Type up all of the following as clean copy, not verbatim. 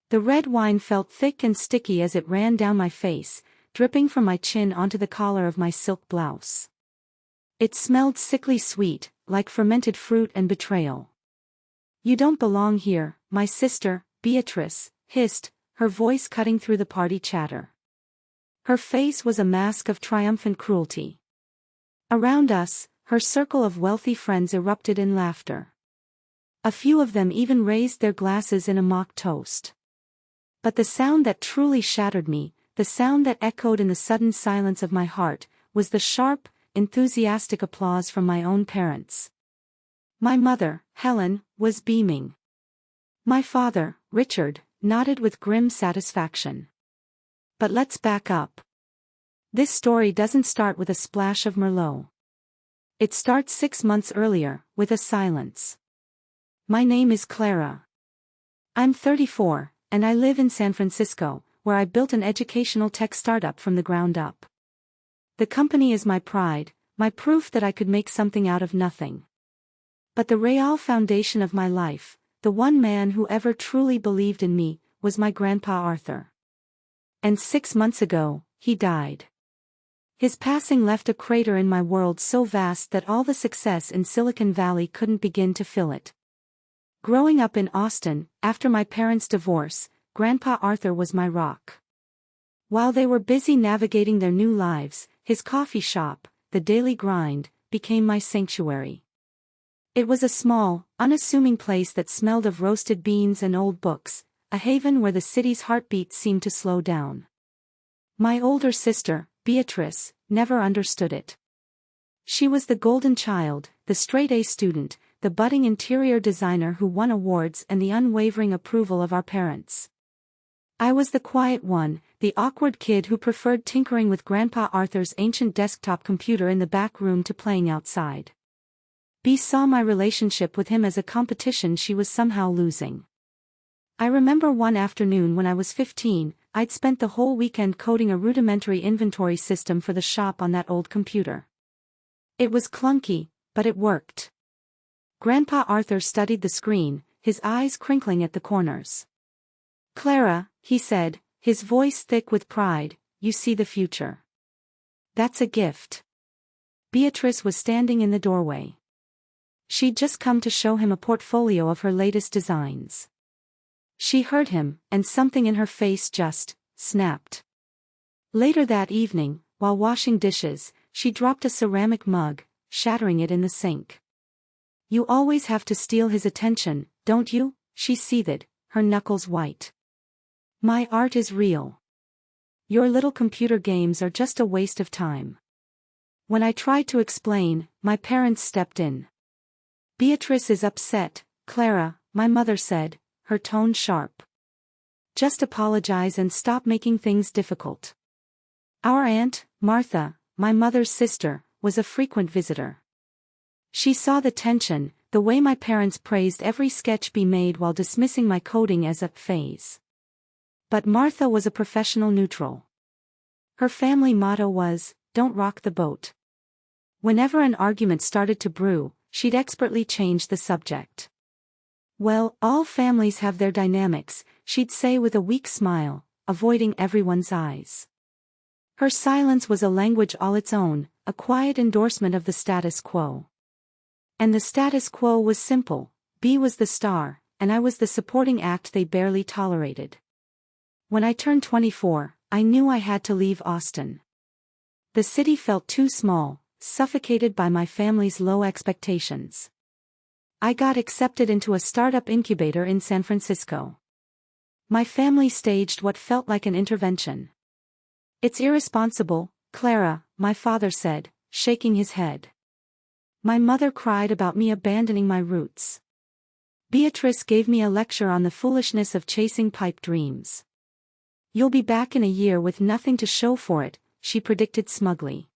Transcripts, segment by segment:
The red wine felt thick and sticky as it ran down my face, dripping from my chin onto the collar of my silk blouse. It smelled sickly sweet, like fermented fruit and betrayal. "You don't belong here," my sister, Beatrice, hissed, her voice cutting through the party chatter. Her face was a mask of triumphant cruelty. Around us, her circle of wealthy friends erupted in laughter. A few of them even raised their glasses in a mock toast. But the sound that truly shattered me, the sound that echoed in the sudden silence of my heart, was the sharp, enthusiastic applause from my own parents. My mother, Helen, was beaming. My father, Richard, nodded with grim satisfaction. But let's back up. This story doesn't start with a splash of Merlot. It starts 6 months earlier, with a silence. My name is Clara. I'm 34, and I live in San Francisco, where I built an educational tech startup from the ground up. The company is my pride, my proof that I could make something out of nothing. But the real foundation of my life, the one man who ever truly believed in me, was my grandpa Arthur. And 6 months ago, he died. His passing left a crater in my world so vast that all the success in Silicon Valley couldn't begin to fill it. Growing up in Austin, after my parents' divorce, Grandpa Arthur was my rock. While they were busy navigating their new lives, his coffee shop, the Daily Grind, became my sanctuary. It was a small, unassuming place that smelled of roasted beans and old books, a haven where the city's heartbeat seemed to slow down. My older sister, Beatrice, never understood it. She was the golden child, the straight-A student, the budding interior designer who won awards and the unwavering approval of our parents. I was the quiet one, the awkward kid who preferred tinkering with Grandpa Arthur's ancient desktop computer in the back room to playing outside. Bea saw my relationship with him as a competition she was somehow losing. I remember one afternoon when I was 15, I'd spent the whole weekend coding a rudimentary inventory system for the shop on that old computer. It was clunky, but it worked. Grandpa Arthur studied the screen, his eyes crinkling at the corners. "Clara," he said, his voice thick with pride, "you see the future. That's a gift." Beatrice was standing in the doorway. She'd just come to show him a portfolio of her latest designs. She heard him, and something in her face just snapped. Later that evening, while washing dishes, she dropped a ceramic mug, shattering it in the sink. "You always have to steal his attention, don't you?" she seethed, her knuckles white. "My art is real. Your little computer games are just a waste of time." When I tried to explain, my parents stepped in. "Beatrice is upset, Clara," my mother said, her tone sharp. "Just apologize and stop making things difficult." Our aunt, Martha, my mother's sister, was a frequent visitor. She saw the tension, the way my parents praised every sketch Bea made while dismissing my coding as a phase. But Martha was a professional neutral. Her family motto was, "Don't rock the boat." Whenever an argument started to brew, she'd expertly change the subject. "Well, all families have their dynamics," she'd say with a weak smile, avoiding everyone's eyes. Her silence was a language all its own, a quiet endorsement of the status quo. And the status quo was simple: Bea was the star, and I was the supporting act they barely tolerated. When I turned 24, I knew I had to leave Austin. The city felt too small, suffocated by my family's low expectations. I got accepted into a startup incubator in San Francisco. My family staged what felt like an intervention. "It's irresponsible, Clara," my father said, shaking his head. My mother cried about me abandoning my roots. Beatrice gave me a lecture on the foolishness of chasing pipe dreams. "You'll be back in a year with nothing to show for it," she predicted smugly.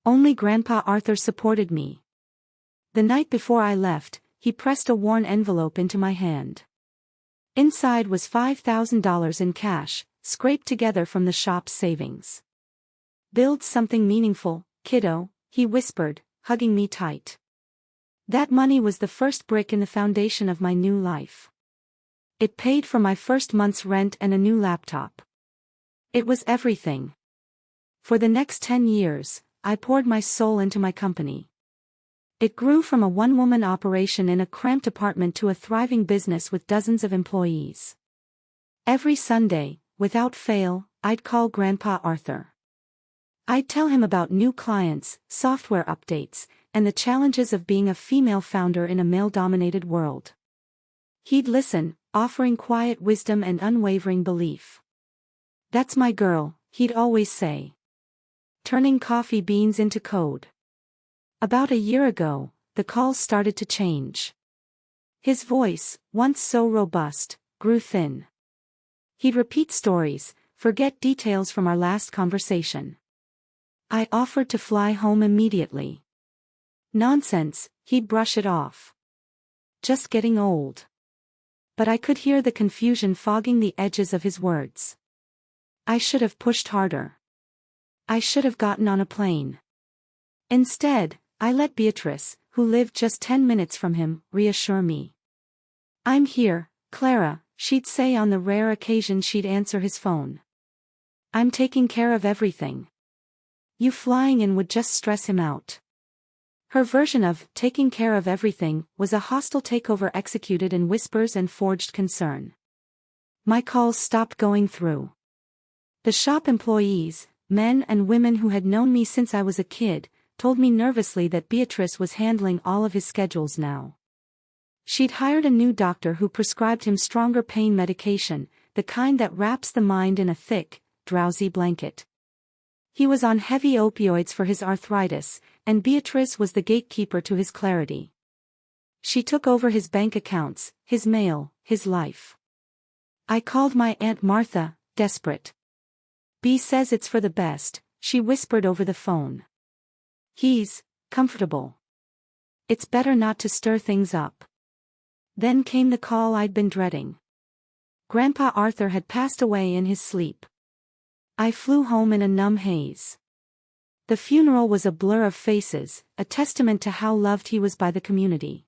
Only Grandpa Arthur supported me. The night before I left, he pressed a worn envelope into my hand. Inside was $5,000 in cash, scraped together from the shop's savings. "Build something meaningful, kiddo," he whispered, hugging me tight. That money was the first brick in the foundation of my new life. It paid for my first month's rent and a new laptop. It was everything. For the next 10 years, I poured my soul into my company. It grew from a one-woman operation in a cramped apartment to a thriving business with dozens of employees. Every Sunday, without fail, I'd call Grandpa Arthur. I'd tell him about new clients, software updates, and the challenges of being a female founder in a male-dominated world. He'd listen, offering quiet wisdom and unwavering belief. "That's my girl," he'd always say. Turning coffee beans into code. About a year ago, the calls started to change. His voice, once so robust, grew thin. He'd repeat stories, forget details from our last conversation. I offered to fly home immediately. "Nonsense," he'd brush it off. "Just getting old." But I could hear the confusion fogging the edges of his words. I should have pushed harder. I should have gotten on a plane. Instead, I let Beatrice, who lived just 10 minutes from him, reassure me. "I'm here, Clara," she'd say on the rare occasion she'd answer his phone. "I'm taking care of everything. You flying in would just stress him out." Her version of taking care of everything was a hostile takeover executed in whispers and forged concern. My calls stopped going through. The shop employees, men and women who had known me since I was a kid, told me nervously that Beatrice was handling all of his schedules now. She'd hired a new doctor who prescribed him stronger pain medication, the kind that wraps the mind in a thick, drowsy blanket. He was on heavy opioids for his arthritis, and Beatrice was the gatekeeper to his clarity. She took over his bank accounts, his mail, his life. I called my Aunt Martha, desperate. "B says it's for the best," she whispered over the phone. "He's comfortable. It's better not to stir things up." Then came the call I'd been dreading. Grandpa Arthur had passed away in his sleep. I flew home in a numb haze. The funeral was a blur of faces, a testament to how loved he was by the community.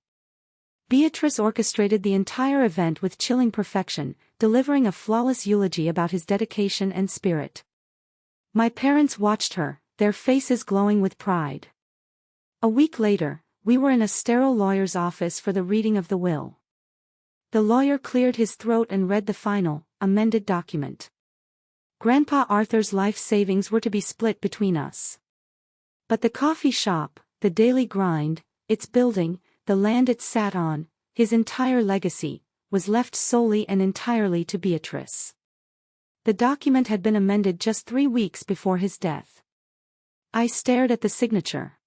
Beatrice orchestrated the entire event with chilling perfection, delivering a flawless eulogy about his dedication and spirit. My parents watched her, their faces glowing with pride. A week later, we were in a sterile lawyer's office for the reading of the will. The lawyer cleared his throat and read the final, amended document. Grandpa Arthur's life savings were to be split between us. But the coffee shop, the daily grind, its building, the land it sat on, his entire legacy, was left solely and entirely to Beatrice. The document had been amended just 3 weeks before his death. I stared at the signature.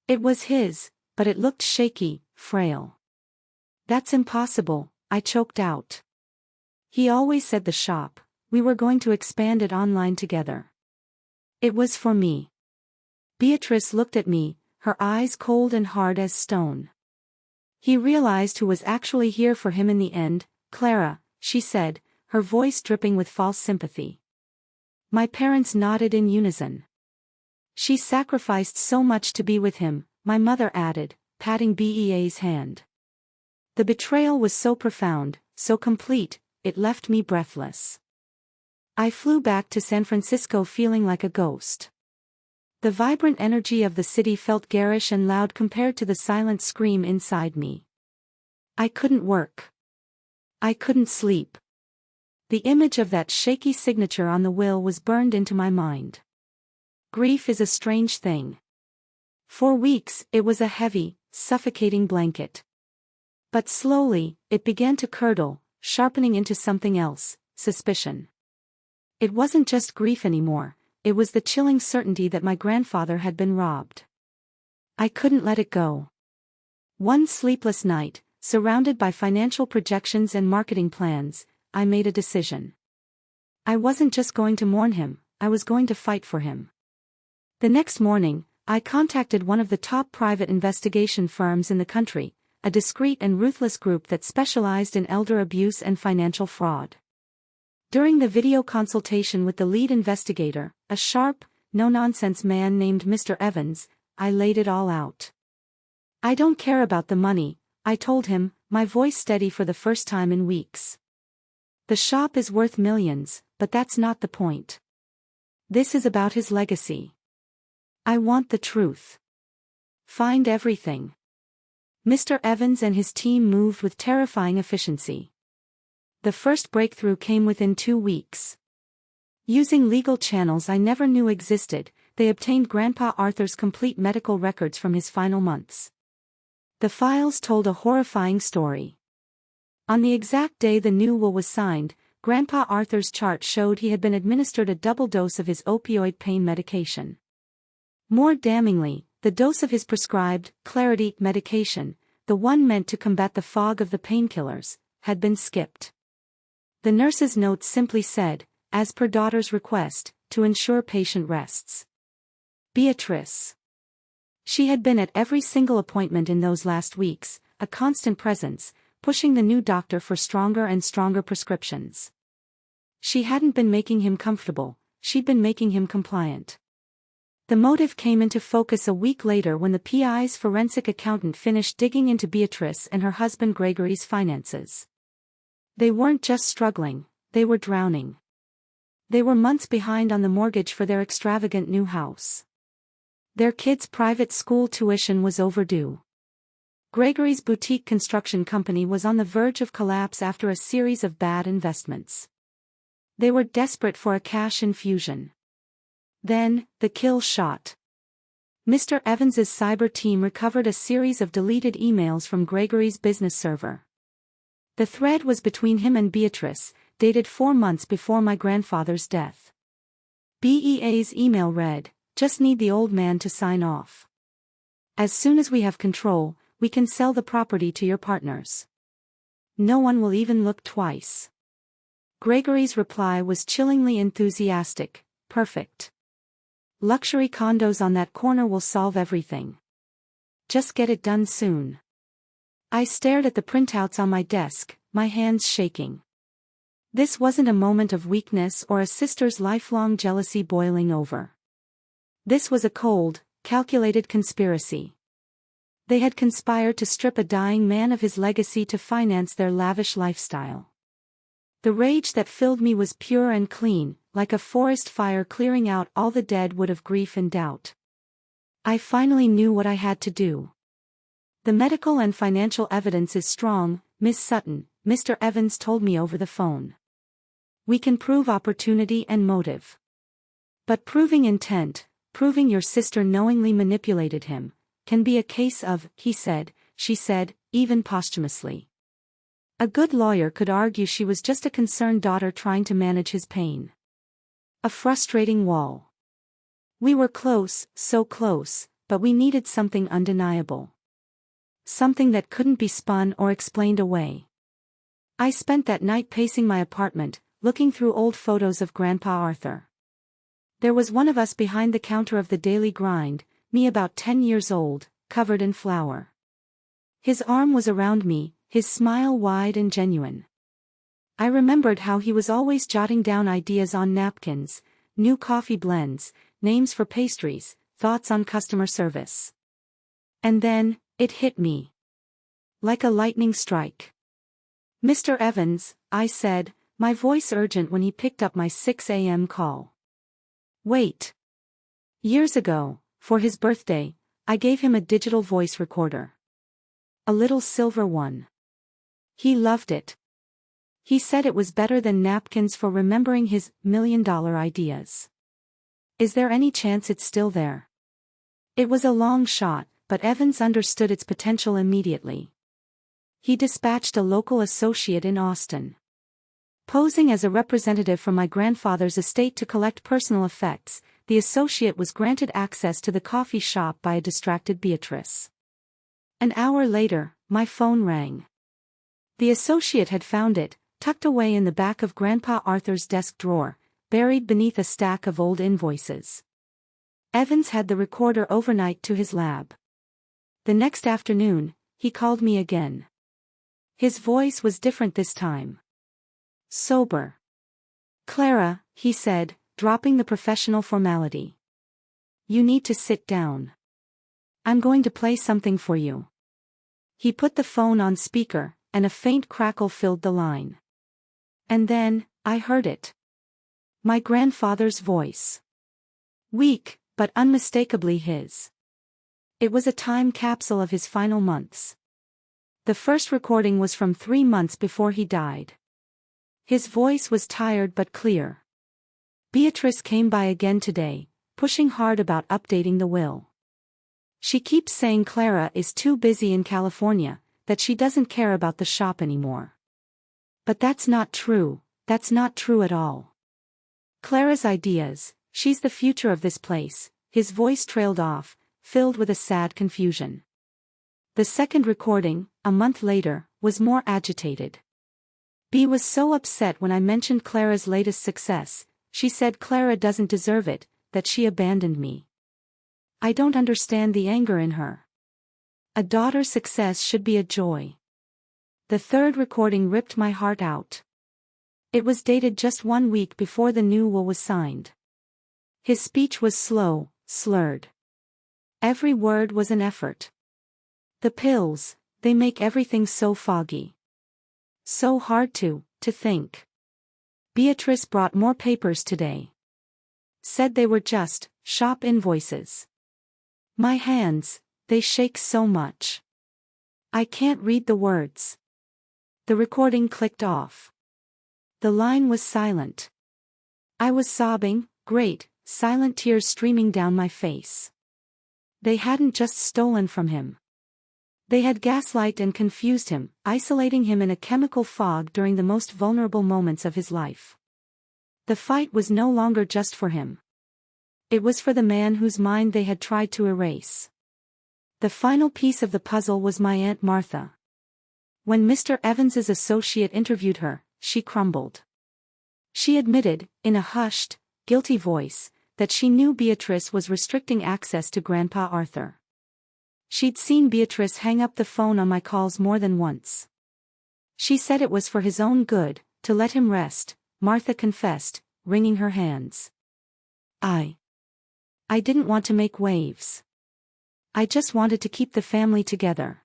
It was his, but it looked shaky, frail. "That's impossible," I choked out. "He always said the shop, we were going to expand it online together. It was for me." Beatrice looked at me, her eyes cold and hard as stone. "He realized who was actually here for him in the end, Clara," she said, her voice dripping with false sympathy. My parents nodded in unison. "She sacrificed so much to be with him," my mother added, patting Bea's hand. The betrayal was so profound, so complete, it left me breathless. I flew back to San Francisco feeling like a ghost. The vibrant energy of the city felt garish and loud compared to the silent scream inside me. I couldn't work. I couldn't sleep. The image of that shaky signature on the will was burned into my mind. Grief is a strange thing. For weeks, it was a heavy, suffocating blanket. But slowly, it began to curdle, sharpening into something else, suspicion. It wasn't just grief anymore, it was the chilling certainty that my grandfather had been robbed. I couldn't let it go. One sleepless night, surrounded by financial projections and marketing plans, I made a decision. I wasn't just going to mourn him, I was going to fight for him. The next morning, I contacted one of the top private investigation firms in the country, a discreet and ruthless group that specialized in elder abuse and financial fraud. During the video consultation with the lead investigator, a sharp, no-nonsense man named Mr. Evans, I laid it all out. "I don't care about the money," I told him, my voice steady for the first time in weeks. The shop is worth millions, but that's not the point. This is about his legacy. I want the truth. Find everything. Mr. Evans and his team moved with terrifying efficiency. The first breakthrough came within 2 weeks. Using legal channels I never knew existed, they obtained Grandpa Arthur's complete medical records from his final months. The files told a horrifying story. On the exact day the new will was signed, Grandpa Arthur's chart showed he had been administered a double dose of his opioid pain medication. More damningly, the dose of his prescribed Clarity medication, the one meant to combat the fog of the painkillers, had been skipped. The nurse's note simply said, as per daughter's request, to ensure patient rests. Beatrice. She had been at every single appointment in those last weeks, a constant presence, pushing the new doctor for stronger and stronger prescriptions. She hadn't been making him comfortable, she'd been making him compliant. The motive came into focus a week later when the PI's forensic accountant finished digging into Beatrice and her husband Gregory's finances. They weren't just struggling, they were drowning. They were months behind on the mortgage for their extravagant new house. Their kids' private school tuition was overdue. Gregory's boutique construction company was on the verge of collapse after a series of bad investments. They were desperate for a cash infusion. Then, the kill shot. Mr. Evans's cyber team recovered a series of deleted emails from Gregory's business server. The thread was between him and Beatrice, dated 4 months before my grandfather's death. BEA's email read, "Just need the old man to sign off. As soon as we have control, we can sell the property to your partners. No one will even look twice." Gregory's reply was chillingly enthusiastic, "Perfect. Luxury condos on that corner will solve everything. Just get it done soon." I stared at the printouts on my desk, my hands shaking. This wasn't a moment of weakness or a sister's lifelong jealousy boiling over. This was a cold, calculated conspiracy. They had conspired to strip a dying man of his legacy to finance their lavish lifestyle. The rage that filled me was pure and clean, like a forest fire clearing out all the dead wood of grief and doubt. I finally knew what I had to do. "The medical and financial evidence is strong, Miss Sutton," Mr. Evans told me over the phone. "We can prove opportunity and motive. But proving intent, proving your sister knowingly manipulated him, can be a case of, he said, she said, even posthumously. A good lawyer could argue she was just a concerned daughter trying to manage his pain. A frustrating wall. We were close, so close, but we needed something undeniable. Something that couldn't be spun or explained away." I spent that night pacing my apartment, looking through old photos of Grandpa Arthur. There was one of us behind the counter of the daily grind, me about 10 years old, covered in flour. His arm was around me, his smile wide and genuine. I remembered how he was always jotting down ideas on napkins, new coffee blends, names for pastries, thoughts on customer service. And then, it hit me. Like a lightning strike. "Mr. Evans," I said, my voice urgent when he picked up my 6 a.m. call. "Wait. Years ago, for his birthday, I gave him a digital voice recorder. A little silver one. He loved it. He said it was better than napkins for remembering his million-dollar ideas. Is there any chance it's still there?" It was a long shot, but Evans understood its potential immediately. He dispatched a local associate in Austin. Posing as a representative from my grandfather's estate to collect personal effects, the associate was granted access to the coffee shop by a distracted Beatrice. An hour later, my phone rang. The associate had found it, tucked away in the back of Grandpa Arthur's desk drawer, buried beneath a stack of old invoices. Evans had the recorder overnight to his lab. The next afternoon, he called me again. His voice was different this time. Sober. "Clara," he said, dropping the professional formality. "You need to sit down. I'm going to play something for you." He put the phone on speaker, and a faint crackle filled the line. And then, I heard it. My grandfather's voice. Weak, but unmistakably his. It was a time capsule of his final months. The first recording was from 3 months before he died. His voice was tired but clear. Beatrice came by again today, pushing hard about updating the will. She keeps saying Clara is too busy in California, that she doesn't care about the shop anymore. But that's not true at all. Clara's ideas, she's the future of this place. His voice trailed off, filled with a sad confusion. The second recording, a month later, was more agitated. Bea was so upset when I mentioned Clara's latest success. She said Clara doesn't deserve it, that she abandoned me. I don't understand the anger in her. A daughter's success should be a joy. The third recording ripped my heart out. It was dated just 1 week before the new will was signed. His speech was slow, slurred. Every word was an effort. The pills, they make everything so foggy. So hard to think. Beatrice brought more papers today. Said they were just shop invoices. My hands, they shake so much. I can't read the words. The recording clicked off. The line was silent. I was sobbing, great, silent tears streaming down my face. They hadn't just stolen from him. They had gaslighted and confused him, isolating him in a chemical fog during the most vulnerable moments of his life. The fight was no longer just for him. It was for the man whose mind they had tried to erase. The final piece of the puzzle was my Aunt Martha. When Mr. Evans's associate interviewed her, she crumbled. She admitted, in a hushed, guilty voice, that she knew Beatrice was restricting access to Grandpa Arthur. She'd seen Beatrice hang up the phone on my calls more than once. She said it was for his own good, to let him rest, Martha confessed, wringing her hands. I didn't want to make waves. I just wanted to keep the family together.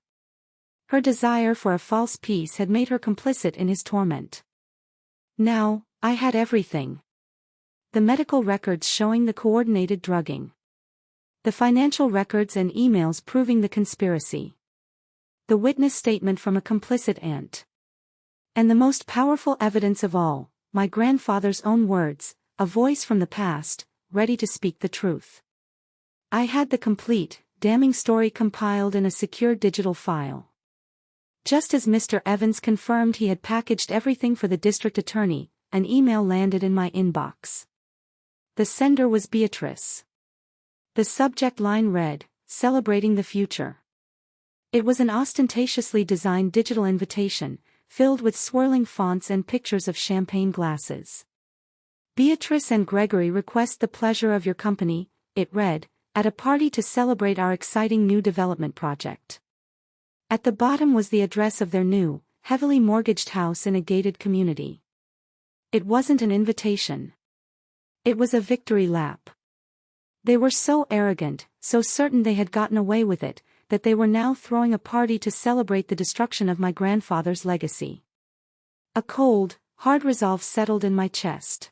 Her desire for a false peace had made her complicit in his torment. Now, I had everything. The medical records showing the coordinated drugging. The financial records and emails proving the conspiracy. The witness statement from a complicit aunt. And the most powerful evidence of all, my grandfather's own words, a voice from the past, ready to speak the truth. I had the complete, damning story compiled in a secure digital file. Just as Mr. Evans confirmed he had packaged everything for the district attorney, an email landed in my inbox. The sender was Beatrice. The subject line read, "Celebrating the Future." It was an ostentatiously designed digital invitation, filled with swirling fonts and pictures of champagne glasses. "Beatrice and Gregory request the pleasure of your company," it read, "at a party to celebrate our exciting new development project." At the bottom was the address of their new, heavily mortgaged house in a gated community. It wasn't an invitation. It was a victory lap. They were so arrogant, so certain they had gotten away with it, that they were now throwing a party to celebrate the destruction of my grandfather's legacy. A cold, hard resolve settled in my chest.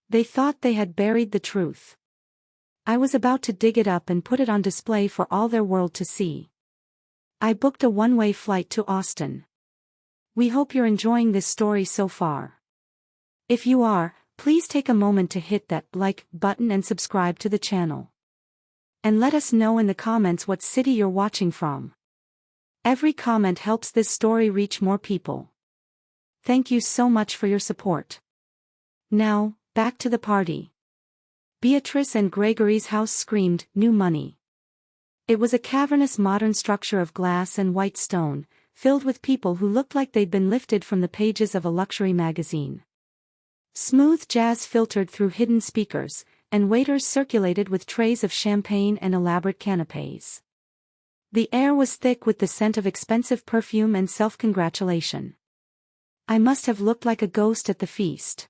They thought they had buried the truth. I was about to dig it up and put it on display for all their world to see. I booked a one-way flight to Austin. We hope you're enjoying this story so far. If you are, please take a moment to hit that like button and subscribe to the channel. And let us know in the comments what city you're watching from. Every comment helps this story reach more people. Thank you so much for your support. Now, back to the party. Beatrice and Gregory's house screamed, new money. It was a cavernous modern structure of glass and white stone, filled with people who looked like they'd been lifted from the pages of a luxury magazine. Smooth jazz filtered through hidden speakers, and waiters circulated with trays of champagne and elaborate canapés. The air was thick with the scent of expensive perfume and self-congratulation. I must have looked like a ghost at the feast.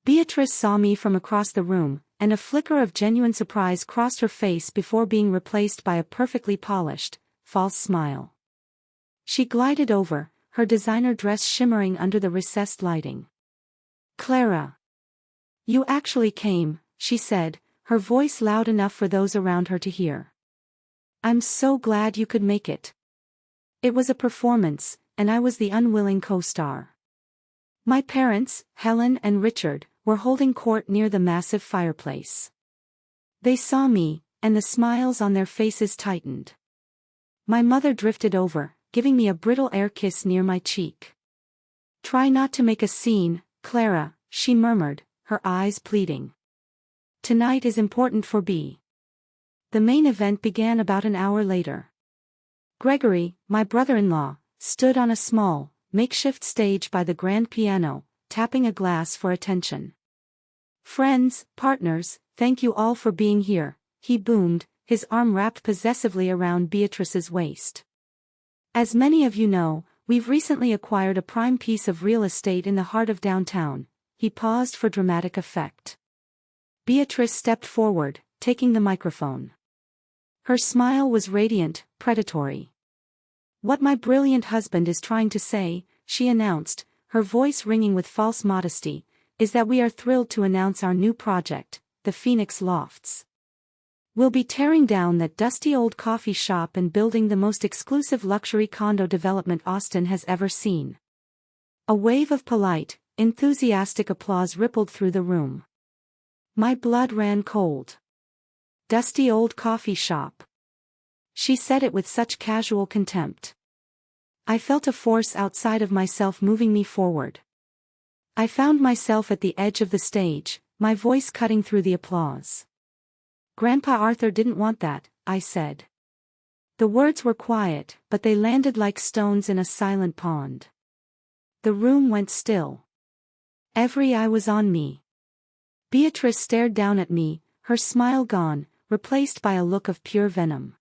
Beatrice saw me from across the room, and a flicker of genuine surprise crossed her face before being replaced by a perfectly polished, false smile. She glided over, her designer dress shimmering under the recessed lighting. "Clara. You actually came," she said, her voice loud enough for those around her to hear. "I'm so glad you could make it." It was a performance, and I was the unwilling co-star. My parents, Helen and Richard, were holding court near the massive fireplace. They saw me, and the smiles on their faces tightened. My mother drifted over, giving me a brittle air kiss near my cheek. "Try not to make a scene, Clara," she murmured, her eyes pleading. "Tonight is important for B." The main event began about an hour later. Gregory, my brother-in-law, stood on a small, makeshift stage by the grand piano, tapping a glass for attention. "Friends, partners, thank you all for being here," he boomed, his arm wrapped possessively around Beatrice's waist. "As many of you know, we've recently acquired a prime piece of real estate in the heart of downtown." He paused for dramatic effect. Beatrice stepped forward, taking the microphone. Her smile was radiant, predatory. "What my brilliant husband is trying to say," she announced, her voice ringing with false modesty, "is that we are thrilled to announce our new project, the Phoenix Lofts. We'll be tearing down that dusty old coffee shop and building the most exclusive luxury condo development Austin has ever seen." A wave of polite, enthusiastic applause rippled through the room. My blood ran cold. "Dusty old coffee shop." She said it with such casual contempt. I felt a force outside of myself moving me forward. I found myself at the edge of the stage, my voice cutting through the applause. "Grandpa Arthur didn't want that," I said. The words were quiet, but they landed like stones in a silent pond. The room went still. Every eye was on me. Beatrice stared down at me, her smile gone, replaced by a look of pure venom.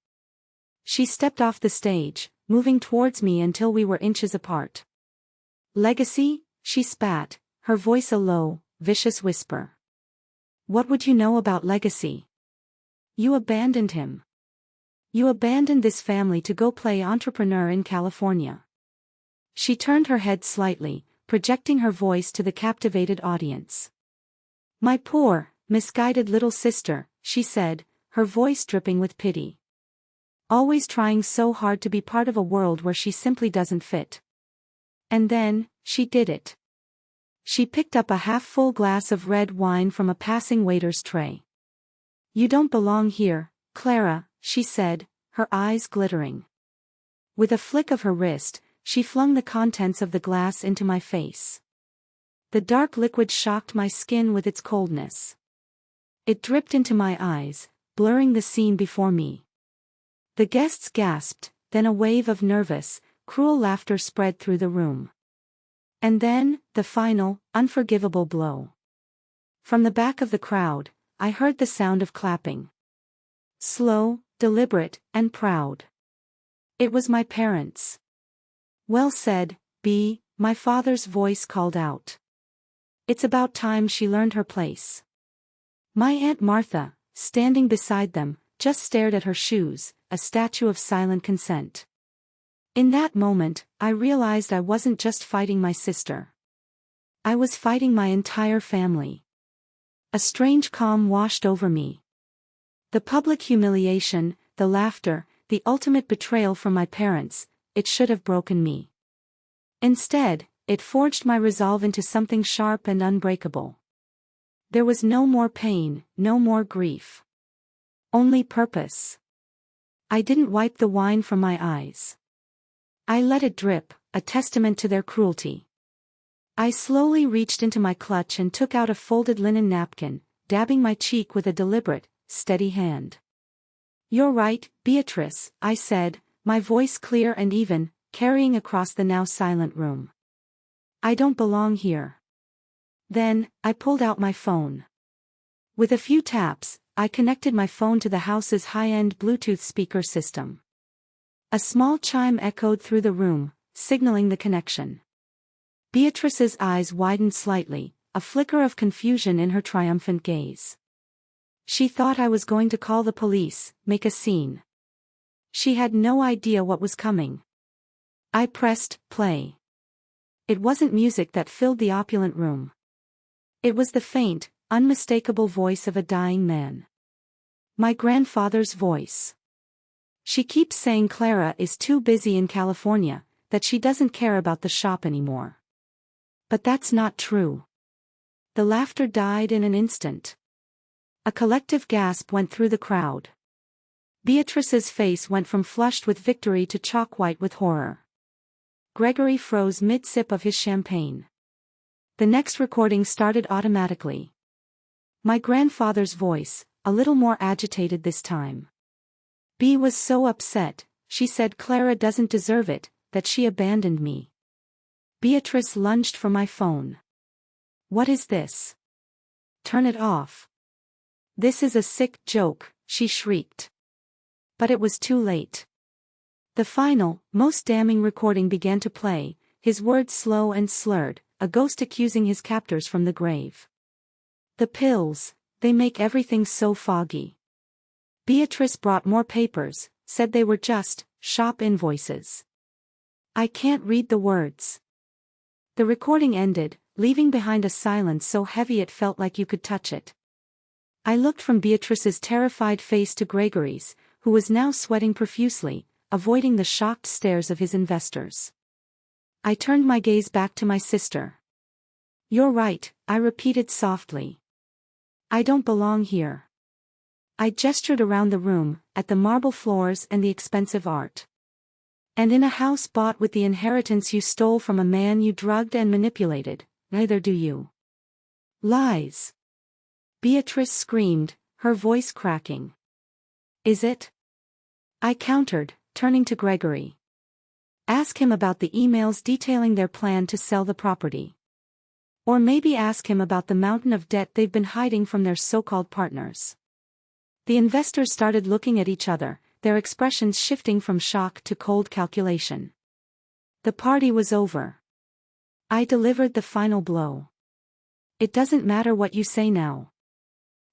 She stepped off the stage, moving towards me until we were inches apart. "Legacy?" she spat, her voice a low, vicious whisper. "What would you know about Legacy? You abandoned him. You abandoned this family to go play entrepreneur in California." She turned her head slightly, projecting her voice to the captivated audience. "My poor, misguided little sister," she said, her voice dripping with pity. "Always trying so hard to be part of a world where she simply doesn't fit. And then, she did it." She picked up a half-full glass of red wine from a passing waiter's tray. "You don't belong here, Clara," she said, her eyes glittering. With a flick of her wrist, she flung the contents of the glass into my face. The dark liquid shocked my skin with its coldness. It dripped into my eyes, blurring the scene before me. The guests gasped, then a wave of nervous, cruel laughter spread through the room. And then, the final, unforgivable blow. From the back of the crowd, I heard the sound of clapping. Slow, deliberate, and proud. It was my parents. "Well said, B," my father's voice called out. It's about time she learned her place. My Aunt Martha, standing beside them, just stared at her shoes, a statue of silent consent. In that moment, I realized I wasn't just fighting my sister. I was fighting my entire family. A strange calm washed over me. The public humiliation, the laughter, the ultimate betrayal from my parents, it should have broken me. Instead, it forged my resolve into something sharp and unbreakable. There was no more pain, no more grief. Only purpose. I didn't wipe the wine from my eyes. I let it drip, a testament to their cruelty. I slowly reached into my clutch and took out a folded linen napkin, dabbing my cheek with a deliberate, steady hand. "You're right, Beatrice," I said, my voice clear and even, carrying across the now silent room. "I don't belong here." Then, I pulled out my phone. With a few taps, I connected my phone to the house's high-end Bluetooth speaker system. A small chime echoed through the room, signaling the connection. Beatrice's eyes widened slightly, a flicker of confusion in her triumphant gaze. She thought I was going to call the police, make a scene. She had no idea what was coming. I pressed play. It wasn't music that filled the opulent room. It was the faint, unmistakable voice of a dying man. My grandfather's voice. She keeps saying Clara is too busy in California, that she doesn't care about the shop anymore. But that's not true. The laughter died in an instant. A collective gasp went through the crowd. Beatrice's face went from flushed with victory to chalk-white with horror. Gregory froze mid-sip of his champagne. The next recording started automatically. My grandfather's voice, a little more agitated this time. Bea was so upset, she said Clara doesn't deserve it, that she abandoned me. Beatrice lunged for my phone. What is this? Turn it off. This is a sick joke, she shrieked. But it was too late. The final, most damning recording began to play, his words slow and slurred, a ghost accusing his captors from the grave. The pills, they make everything so foggy. Beatrice brought more papers, said they were just shop invoices. I can't read the words. The recording ended, leaving behind a silence so heavy it felt like you could touch it. I looked from Beatrice's terrified face to Gregory's, who was now sweating profusely, avoiding the shocked stares of his investors. I turned my gaze back to my sister. You're right, I repeated softly. I don't belong here. I gestured around the room, at the marble floors and the expensive art. And in a house bought with the inheritance you stole from a man you drugged and manipulated, neither do you. Lies. Beatrice screamed, her voice cracking. Is it? I countered, turning to Gregory. Ask him about the emails detailing their plan to sell the property. Or maybe ask him about the mountain of debt they've been hiding from their so-called partners. The investors started looking at each other, their expressions shifting from shock to cold calculation. The party was over. I delivered the final blow. It doesn't matter what you say now.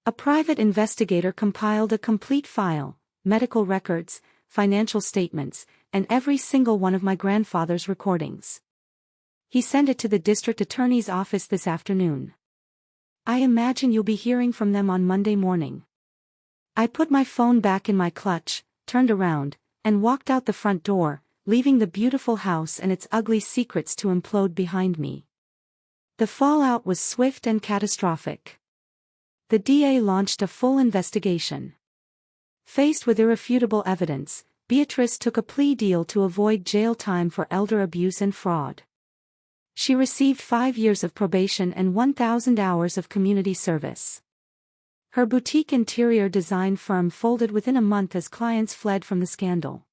A private investigator compiled a complete file, medical records, financial statements, and every single one of my grandfather's recordings. He sent it to the district attorney's office this afternoon. I imagine you'll be hearing from them on Monday morning. I put my phone back in my clutch, turned around, and walked out the front door, leaving the beautiful house and its ugly secrets to implode behind me. The fallout was swift and catastrophic. The DA launched a full investigation. Faced with irrefutable evidence, Beatrice took a plea deal to avoid jail time for elder abuse and fraud. She received 5 years of probation and 1,000 hours of community service. Her boutique interior design firm folded within a month as clients fled from the scandal.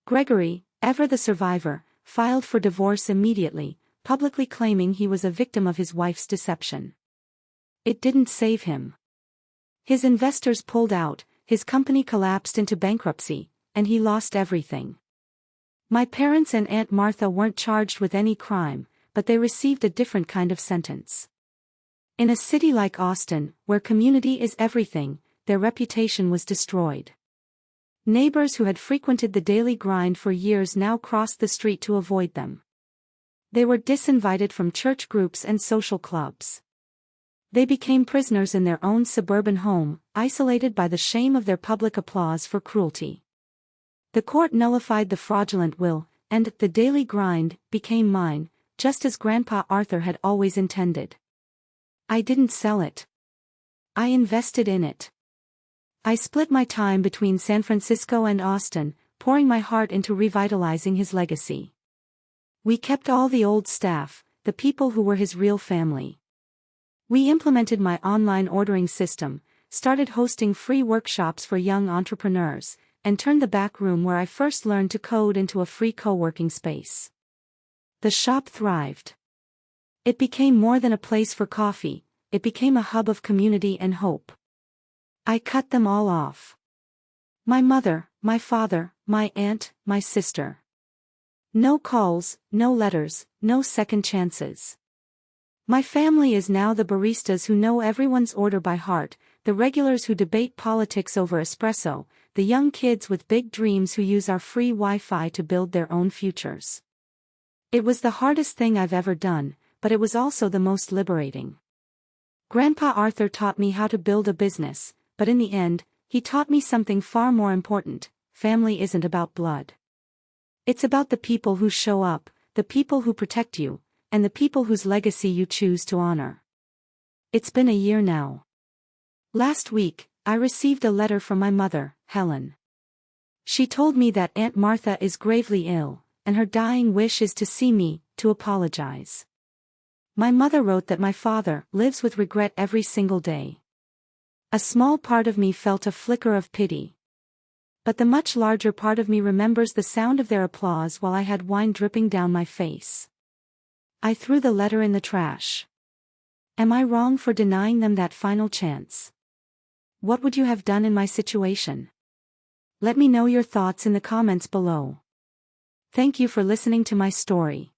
Gregory, ever the survivor, filed for divorce immediately, publicly claiming he was a victim of his wife's deception. It didn't save him. His investors pulled out, his company collapsed into bankruptcy, and he lost everything. My parents and Aunt Martha weren't charged with any crime, but they received a different kind of sentence. In a city like Austin, where community is everything, their reputation was destroyed. Neighbors who had frequented the daily grind for years now crossed the street to avoid them. They were disinvited from church groups and social clubs. They became prisoners in their own suburban home, isolated by the shame of their public applause for cruelty. The court nullified the fraudulent will, and the daily grind became mine, just as Grandpa Arthur had always intended. I didn't sell it. I invested in it. I split my time between San Francisco and Austin, pouring my heart into revitalizing his legacy. We kept all the old staff, the people who were his real family. We implemented my online ordering system, started hosting free workshops for young entrepreneurs, and turned the back room where I first learned to code into a free co-working space. The shop thrived. It became more than a place for coffee, it became a hub of community and hope. I cut them all off. My mother, my father, my aunt, my sister. No calls, no letters, no second chances. My family is now the baristas who know everyone's order by heart, the regulars who debate politics over espresso, the young kids with big dreams who use our free Wi-Fi to build their own futures. It was the hardest thing I've ever done, but it was also the most liberating. Grandpa Arthur taught me how to build a business, but in the end, he taught me something far more important: family isn't about blood. It's about the people who show up, the people who protect you, and the people whose legacy you choose to honor. It's been a year now. Last week, I received a letter from my mother, Helen. She told me that Aunt Martha is gravely ill, and her dying wish is to see me, to apologize. My mother wrote that my father lives with regret every single day. A small part of me felt a flicker of pity. But the much larger part of me remembers the sound of their applause while I had wine dripping down my face. I threw the letter in the trash. Am I wrong for denying them that final chance? What would you have done in my situation? Let me know your thoughts in the comments below. Thank you for listening to my story.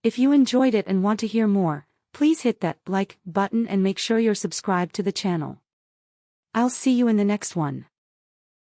If you enjoyed it and want to hear more, please hit that like button and make sure you're subscribed to the channel. I'll see you in the next one.